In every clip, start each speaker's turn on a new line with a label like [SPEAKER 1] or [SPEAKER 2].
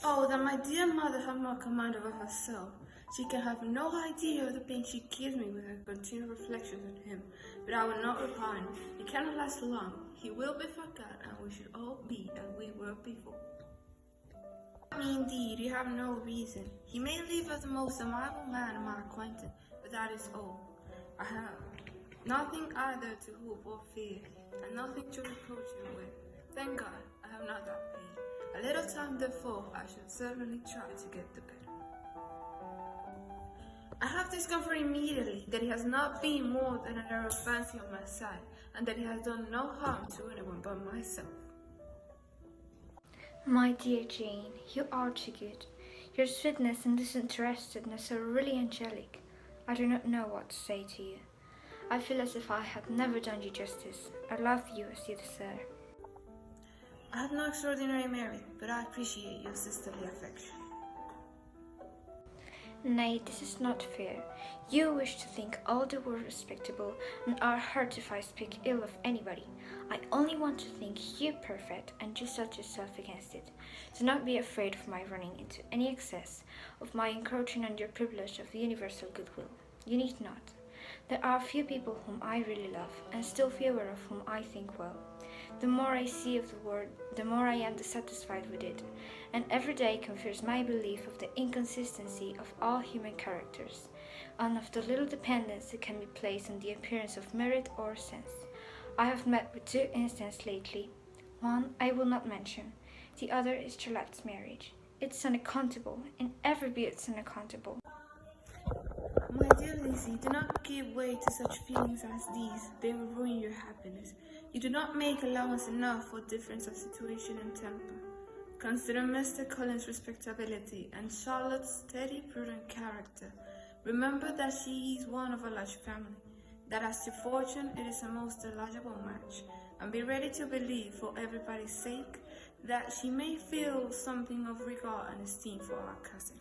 [SPEAKER 1] Oh, that my dear mother have more command over herself. She can have no idea of the pain she gives me with her continued reflections on him. But I will not repine. It cannot last long. He will be forgot, and we should all be as we were before. Me indeed, you have no reason. He may live as the most admirable man of my acquaintance, but that is all. I have nothing either to hope or fear, and nothing to reproach him with. Thank God, I have not that pain. A little time, therefore, I should certainly try to get the better. I have discovered immediately that it has not been more than an error of fancy on my side, and that it has done no harm to anyone but myself.
[SPEAKER 2] My dear Jane, you are too good. Your sweetness and disinterestedness are really angelic. I do not know what to say to you. I feel as if I had never done you justice. I love you as you deserve.
[SPEAKER 1] I have no extraordinary merit, but I appreciate your sisterly affection.
[SPEAKER 2] Nay, this is not fair. You wish to think all the world respectable, and are hurt if I speak ill of anybody. I only want to think you perfect, and just set yourself against it. Do not be afraid of my running into any excess, of my encroaching on your privilege of universal goodwill. You need not. There are few people whom I really love, and still fewer of whom I think well. The more I see of the world, the more I am dissatisfied with it, and every day confirms my belief of the inconsistency of all human characters, and of the little dependence that can be placed on the appearance of merit or sense. I have met with two instances lately. One I will not mention. The other is Charlotte's marriage. It's unaccountable. In every way it's unaccountable.
[SPEAKER 1] My dear Lizzie, do not give way to such feelings as these. They will ruin your happiness. You do not make allowance enough for difference of situation and temper. Consider Mr. Collins' respectability and Charlotte's steady, prudent character. Remember that she is one of a large family, that as to fortune it is a most eligible match, and be ready to believe, for everybody's sake, that she may feel something of regard and esteem for our cousin.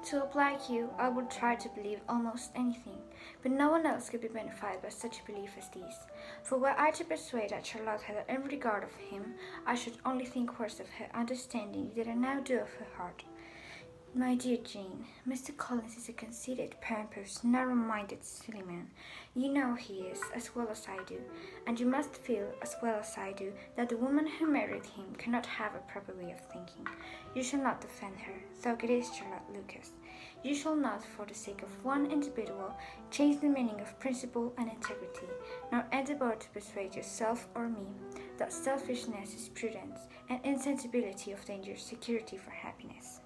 [SPEAKER 2] To oblige you, I would try to believe almost anything, but no one else could be benefited by such a belief as these. For were I to persuade that Charlotte had any regard of him, I should only think worse of her understanding than I now do of her heart. My dear Jane, Mr. Collins is a conceited, pompous, narrow-minded, silly man. You know he is, as well as I do, and you must feel, as well as I do, that the woman who married him cannot have a proper way of thinking. You shall not defend her, though it is Charlotte Lucas. You shall not, for the sake of one individual, change the meaning of principle and integrity, nor endeavor to persuade yourself or me that selfishness is prudence, and insensibility of danger security for happiness.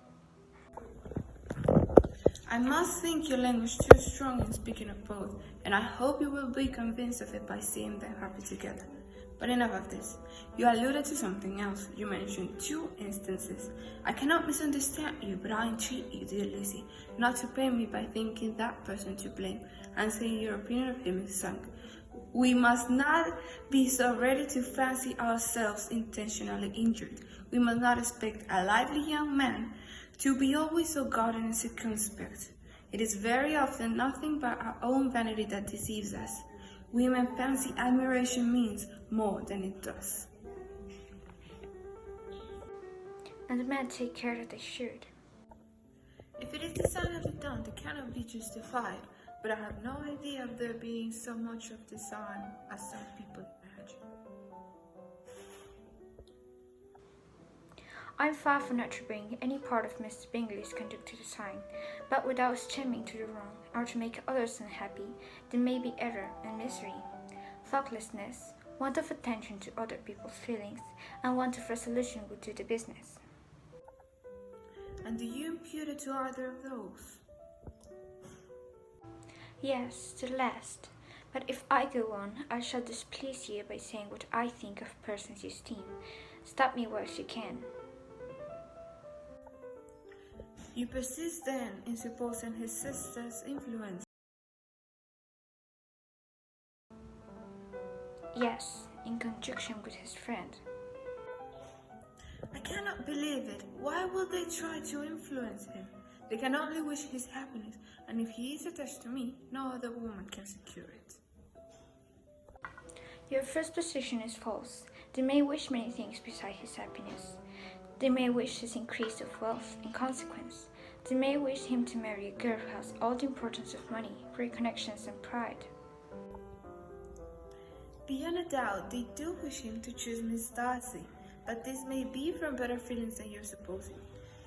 [SPEAKER 1] I must think your language too strong in speaking of both, and I hope you will be convinced of it by seeing them happy together. But enough of this. You alluded to something else. You mentioned two instances. I cannot misunderstand you, but I entreat you, dear Lizzie, not to pain me by thinking that person to blame, and saying your opinion of him is sunk. We must not be so ready to fancy ourselves intentionally injured. We must not expect a lively young man to be always so guarded and circumspect. It is very often nothing but our own vanity that deceives us. Women fancy admiration means more than it does.
[SPEAKER 2] And men take care that they should.
[SPEAKER 1] If it is designedly done, they cannot be justified, but I have no idea of there being so much of design as some people imagine.
[SPEAKER 2] I am far from attributing any part of Mr. Bingley's conduct to design, but without stemming to the wrong, or to make others unhappy, there may be error and misery, thoughtlessness, want of attention to other people's feelings, and want of resolution would do the business.
[SPEAKER 1] And do you impute it to either of those?
[SPEAKER 2] Yes, the last. But if I go on, I shall displease you by saying what I think of persons you esteem. Stop me whilst you can.
[SPEAKER 1] You persist then in supposing his sister's influence?
[SPEAKER 2] Yes, in conjunction with his friend.
[SPEAKER 1] I cannot believe it. Why will they try to influence him? They can only wish his happiness, and if he is attached to me, no other woman can secure it.
[SPEAKER 2] Your first position is false. They may wish many things beside his happiness. They may wish his increase of wealth in consequence. They may wish him to marry a girl who has all the importance of money, great connections, and pride.
[SPEAKER 1] Beyond a doubt, they do wish him to choose Miss Darcy, but this may be from better feelings than you're supposing.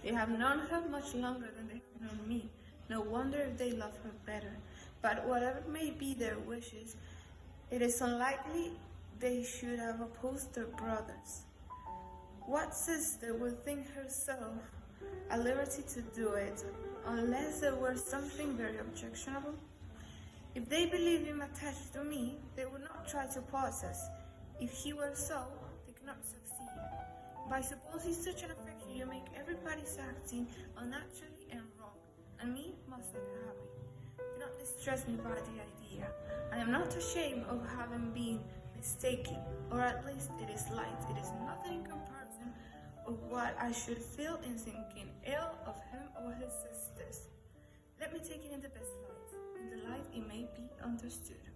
[SPEAKER 1] They have known her much longer than they've known me. No wonder if they love her better. But whatever may be their wishes, it is unlikely they should have opposed their brothers. What sister would think herself at liberty to do it, unless there were something very objectionable? If they believe him attached to me, they would not try to oppose us. If he were so, they could not succeed. By supposing such an affection, you make everybody's acting unnaturally and wrong, and me must not happy. Do not distress me by the idea. I am not ashamed of having been mistaken, or at least it is light. It is nothing in comparison of what I should feel in thinking ill of him or his sisters. Let me take it in the best light. In the light it may be understood.